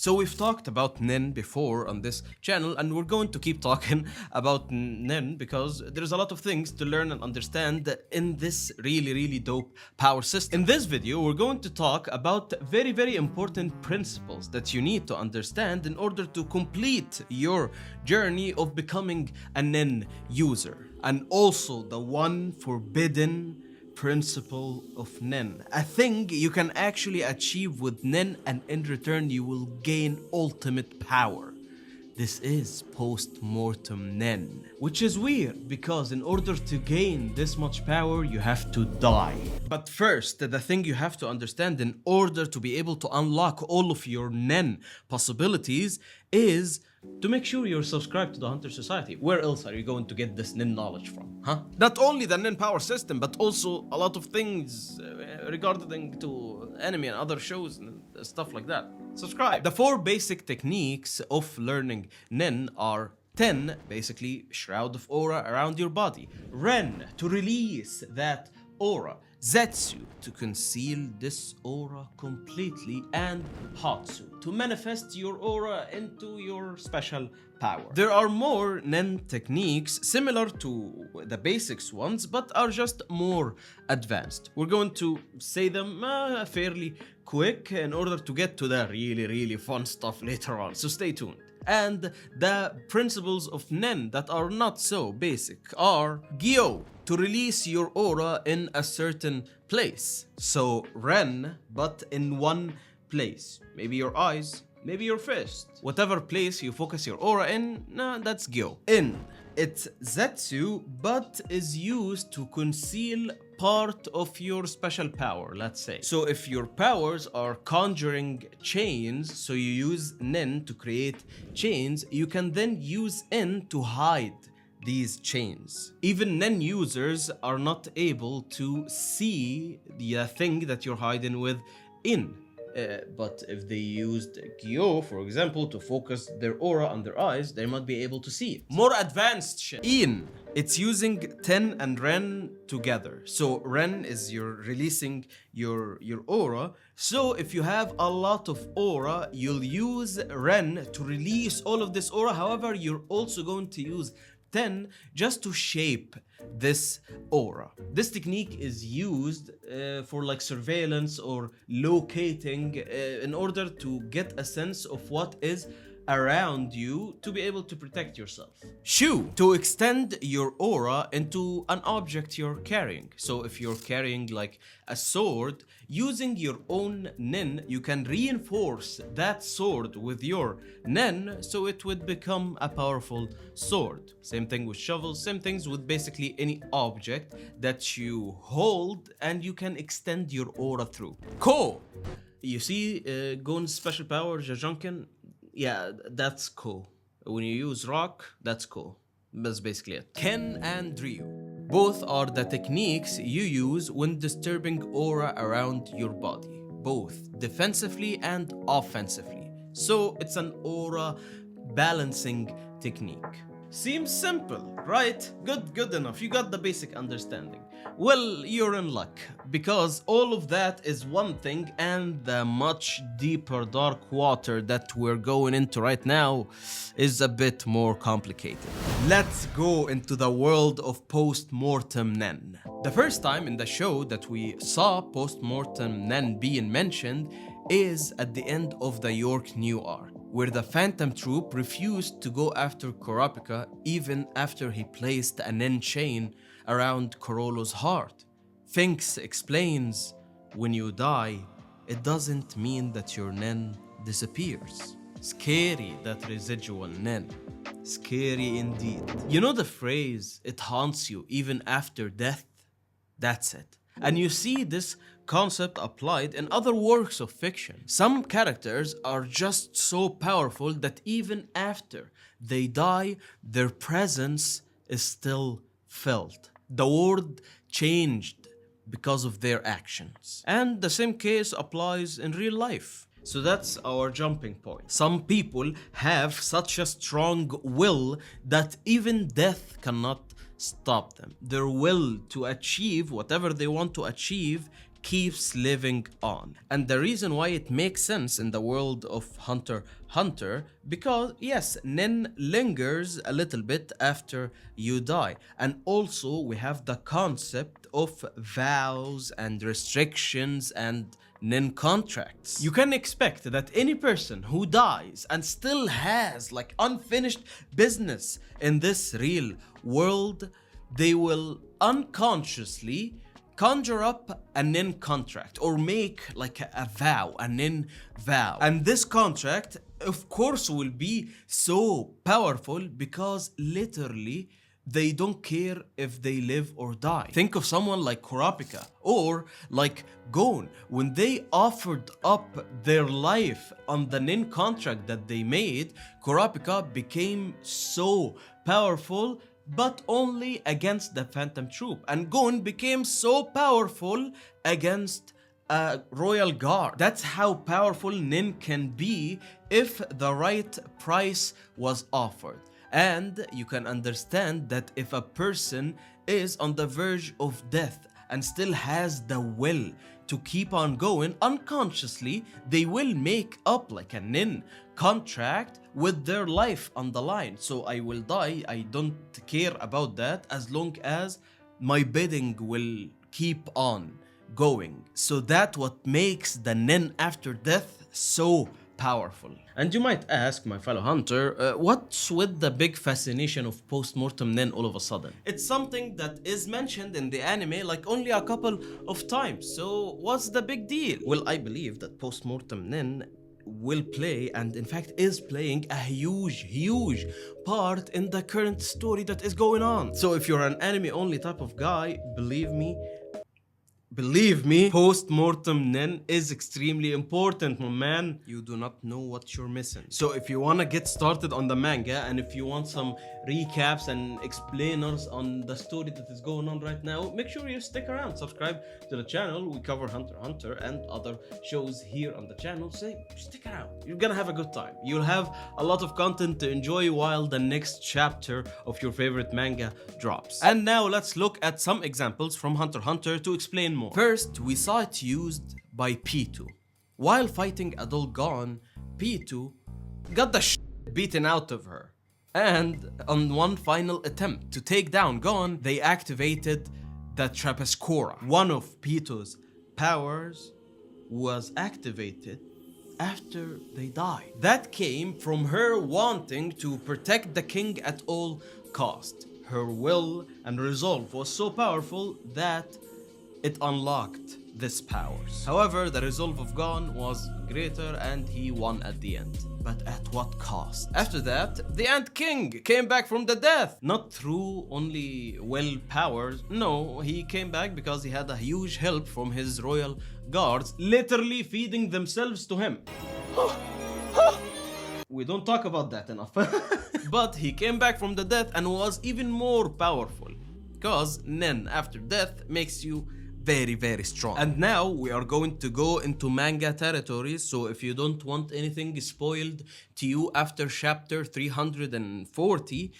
So we've talked about Nen before on this channel, and we're going to keep talking about Nen because there's a lot of things to learn and understand in this really dope power system. In this video, we're going to talk about very important principles that you need to understand in order to complete your journey of becoming a Nen user. And also the one forbidden principle of Nen, a thing you can actually achieve with Nen, and in return you will gain ultimate power. This is post-mortem Nen, which is weird because in order to gain this much power you have to die. But first, the thing you have to understand in order to be able to unlock all of your Nen possibilities is to make sure you're subscribed to the Hunter Society. Where else are you going to get this Nen knowledge from, huh? Not only the Nen power system, but also a lot of things regarding to anime and other shows and stuff like that. Subscribe. The 4 basic techniques of learning Nen are 10, basically, shroud of aura around your body. Ren, to release that aura. Zetsu, to conceal this aura completely, and Hatsu, to manifest your aura into your special power. There are more Nen techniques similar to the basics ones, but are just more advanced. We're going to say them fairly quick in order to get to the really fun stuff later on, so stay tuned. And the principles of Nen that are not so basic are Gyo, to release your aura in a certain place. So Ren, but in one place. Maybe your eyes, maybe your fist. Whatever place you focus your aura in, that's Gyo. In, it's Zetsu, but is used to conceal part of your special power, let's say. So if your powers are conjuring chains, so you use Nen to create chains, you can then use In to hide these chains. Even Nen users are not able to see the thing that you're hiding with In. But if they used Gyo, for example, to focus their aura on their eyes, they might be able to see it. More advanced shit. In, it's using Ten and Ren together. So Ren is you're releasing your aura. So if you have a lot of aura, you'll use Ren to release all of this aura. However, you're also going to use 10 just to shape this aura. This technique is used for like surveillance or locating in order to get a sense of what is around you to be able to protect yourself. Shu, to extend your aura into an object you're carrying. So if you're carrying like a sword, using your own Nen, you can reinforce that sword with your Nen so it would become a powerful sword. Same thing with shovels, same things with basically any object that you hold and you can extend your aura through. Ko, you see Gon's special power, Jajunkin? Yeah, that's cool. When you use rock, that's cool. That's basically it. Ken and Ryu. Both are the techniques you use when disturbing aura around your body, both defensively and offensively. So it's an aura balancing technique. Seems simple, right? Good enough. You got the basic understanding. Well, you're in luck, because all of that is one thing, and the much deeper dark water that we're going into right now is a bit more complicated. Let's go into the world of post-mortem Nen. The first time in the show that we saw post-mortem Nen being mentioned is at the end of the York New arc, where the Phantom Troop refused to go after Kurapika even after he placed a Nen chain around Corollo's heart. Finks explains, when you die, it doesn't mean that your Nen disappears. Scary, that residual Nen. Scary indeed. You know the phrase, it haunts you even after death? That's it. And you see this concept applied in other works of fiction. Some characters are just so powerful that even after they die, their presence is still felt. The world changed because of their actions. And the same case applies in real life. So that's our jumping point. Some people have such a strong will that even death cannot stop them. Their will to achieve whatever they want to achieve keeps living on. And the reason why it makes sense in the world of Hunter Hunter, because yes, Nen lingers a little bit after you die. And also we have the concept of vows and restrictions and Nen contracts. You can expect that any person who dies and still has like unfinished business in this real world, they will unconsciously conjure up a Nen contract or make like a vow, a Nen vow. And this contract, of course, will be so powerful because literally they don't care if they live or die. Think of someone like Kurapika or like Gon. When they offered up their life on the Nen contract that they made, Kurapika became so powerful, but only against the Phantom Troop. And Gon became so powerful against a royal guard. That's how powerful Nen can be if the right price was offered. And you can understand that if a person is on the verge of death and still has the will to keep on going, unconsciously they will make up like a Nen contract with their life on the line. So I will die, I don't care about that as long as my bidding will keep on going. So that's what makes the Nen after death so powerful. And you might ask, my fellow hunter, what's with the big fascination of post-mortem Nen all of a sudden? It's something that is mentioned in the anime like only a couple of times, so what's the big deal? Well, I believe that post-mortem Nen will play, and in fact is playing, a huge part in the current story that is going on. So if you're an anime only type of guy, believe me, post-mortem Nen is extremely important, my man. You do not know what you're missing. So if you wanna get started on the manga, and if you want some recaps and explainers on the story that is going on right now, make sure you stick around, subscribe to the channel. We cover Hunter x Hunter and other shows here on the channel, so stick around. You're gonna have a good time. You'll have a lot of content to enjoy while the next chapter of your favorite manga drops. And now let's look at some examples from Hunter x Hunter to explain more. First, we saw it used by P2. While fighting a dull Gon, P2 got the beaten out of her. And on one final attempt to take down Gon, they activated the Trapezoid. One of P2's powers was activated after they died. That came from her wanting to protect the king at all cost. Her will and resolve was so powerful that it unlocked this powers. However, the resolve of Gon was greater and he won at the end. But at what cost? After that, the Ant King came back from the death. Not through only will powers. No, he came back because he had a huge help from his royal guards, literally feeding themselves to him. We don't talk about that enough. But he came back from the death and was even more powerful. Because Nen after death makes you very strong. And now we are going to go into manga territories, so if you don't want anything spoiled to you after chapter 340,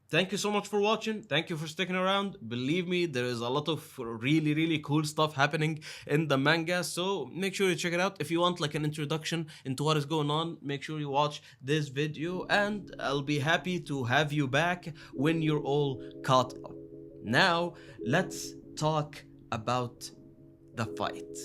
thank you so much for watching. Thank you for sticking around. Believe me, there is a lot of really cool stuff happening in the manga, so make sure you check it out. If you want like an introduction into what is going on, make sure you watch this video, and I'll be happy to have you back when you're all caught up. Now, let's talk about the fight.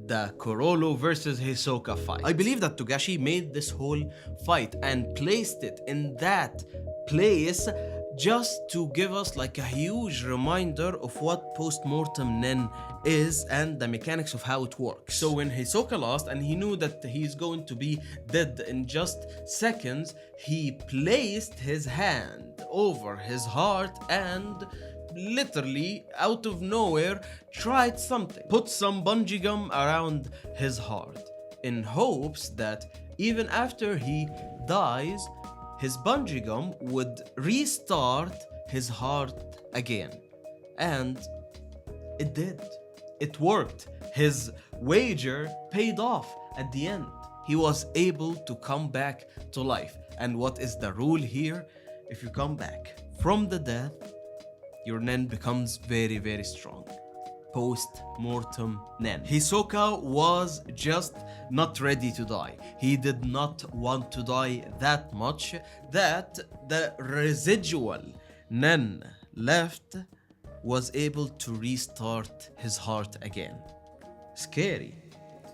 The Kurolo versus Hisoka fight. I believe that Togashi made this whole fight and placed it in that place just to give us like a huge reminder of what post-mortem Nen is and the mechanics of how it works. So when Hisoka lost and he knew that he's going to be dead in just seconds, he placed his hand over his heart and literally out of nowhere tried something. Put some bungee gum around his heart in hopes that even after he dies, his bungee gum would restart his heart again. And it did. It worked. His wager paid off at the end. He was able to come back to life. And what is the rule here? If you come back from the death, your Nen becomes very strong. post-mortem Nen. Hisoka was just not ready to die. He did not want to die that much that the residual Nen left was able to restart his heart again. Scary.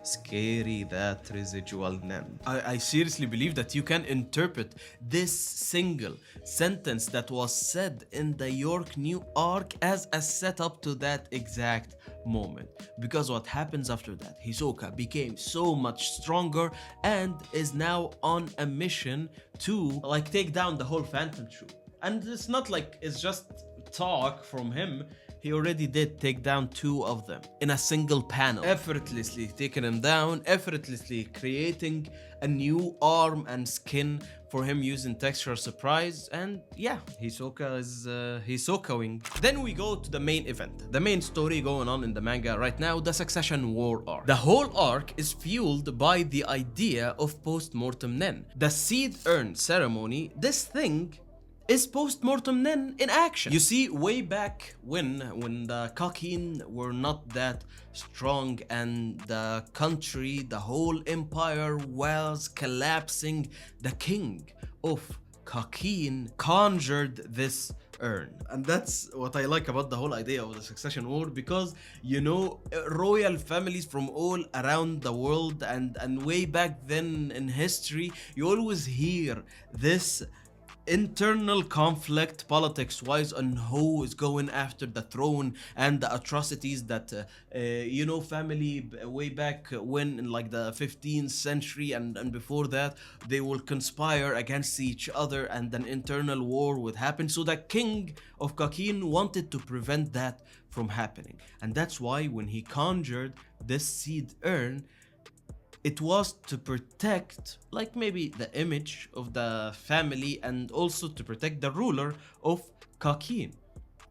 Scary, that residual Nen. I seriously believe that you can interpret this single sentence that was said in the York New arc as a setup to that exact moment. Because what happens after that, Hisoka became so much stronger and is now on a mission to like take down the whole Phantom Troop. And it's not like it's just talk from him. He already did take down 2 of them in a single panel, effortlessly taking them down, effortlessly creating a new arm and skin for him using textural surprise. And yeah, Hisoka is Hisokaing. Then we go to the main event, the main story going on in the manga right now, the Succession War arc. The whole arc is fueled by the idea of post-mortem Nen. The seed urn ceremony, this thing is post-mortem Nen in action. You see, way back when the Kakin were not that strong and the country, the whole empire was collapsing, the king of Kakin conjured this urn. And that's what I like about the whole idea of the Succession War, because you know, royal families from all around the world and way back then in history, you always hear this internal conflict politics wise on who is going after the throne and the atrocities that you know, family way back when in like the 15th century and before that, they will conspire against each other and an internal war would happen. So the king of Kakin wanted to prevent that from happening, and that's why when he conjured this seed urn, it was to protect like maybe the image of the family and also to protect the ruler of Kakin.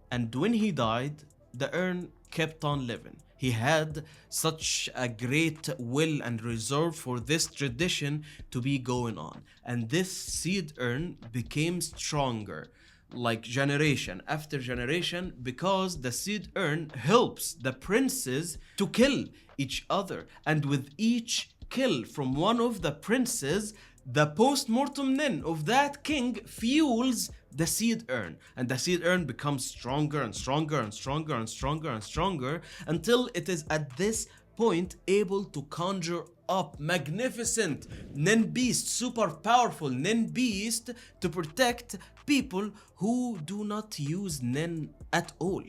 And when he died, the urn kept on living. He had such a great will and reserve for this tradition to be going on. And this seed urn became stronger like generation after generation, because the seed urn helps the princes to kill each other. And with each kill from one of the princes, the post-mortem Nen of that king fuels the seed urn, and the seed urn becomes stronger and stronger and stronger and stronger and stronger until it is at this point able to conjure up magnificent Nen beast, super powerful Nen beast, to protect people who do not use Nen at all.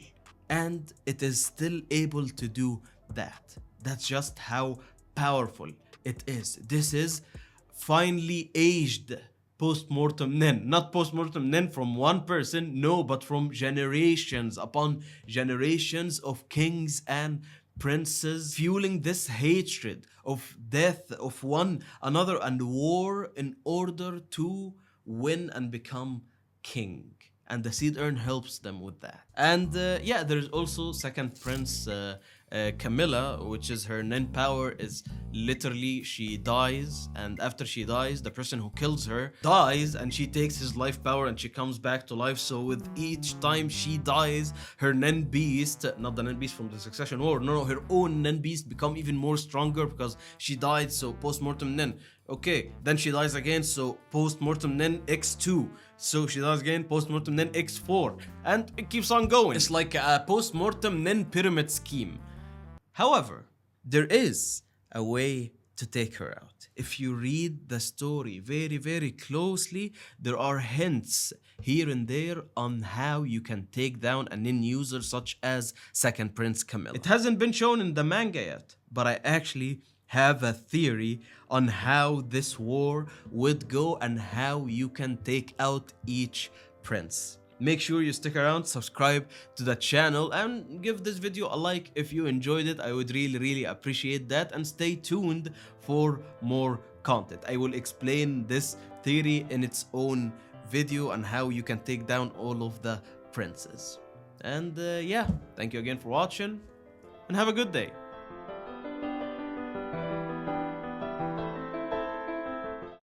And it is still able to do that. That's just how powerful it is. This is finely aged post-mortem Nen. Not post-mortem Nen from one person, no, but from generations upon generations of kings and princes, fueling this hatred of death of one another and war in order to win and become king. And the seed urn helps them with that. And yeah, there's also second prince Camilla, which is her Nen power is literally she dies, and after she dies, the person who kills her dies and she takes his life power and she comes back to life. So with each time she dies, her Nen beast, not the Nen beast from the Succession War, no, her own Nen beast become even more stronger because she died. So post-mortem Nen, okay, then she dies again, so post-mortem Nen x2, so she dies again, post-mortem Nen x4, and it keeps on going. It's like a post-mortem Nen pyramid scheme. However, there is a way to take her out. If you read the story very, very closely, there are hints here and there on how you can take down a Nen user such as Second Prince Camilla. It hasn't been shown in the manga yet, but I actually have a theory on how this war would go and how you can take out each prince. Make sure you stick around, subscribe to the channel, and give this video a like if you enjoyed it. I would really appreciate that, and stay tuned for more content. I will explain this theory in its own video on how you can take down all of the princes. And yeah, thank you again for watching, and have a good day.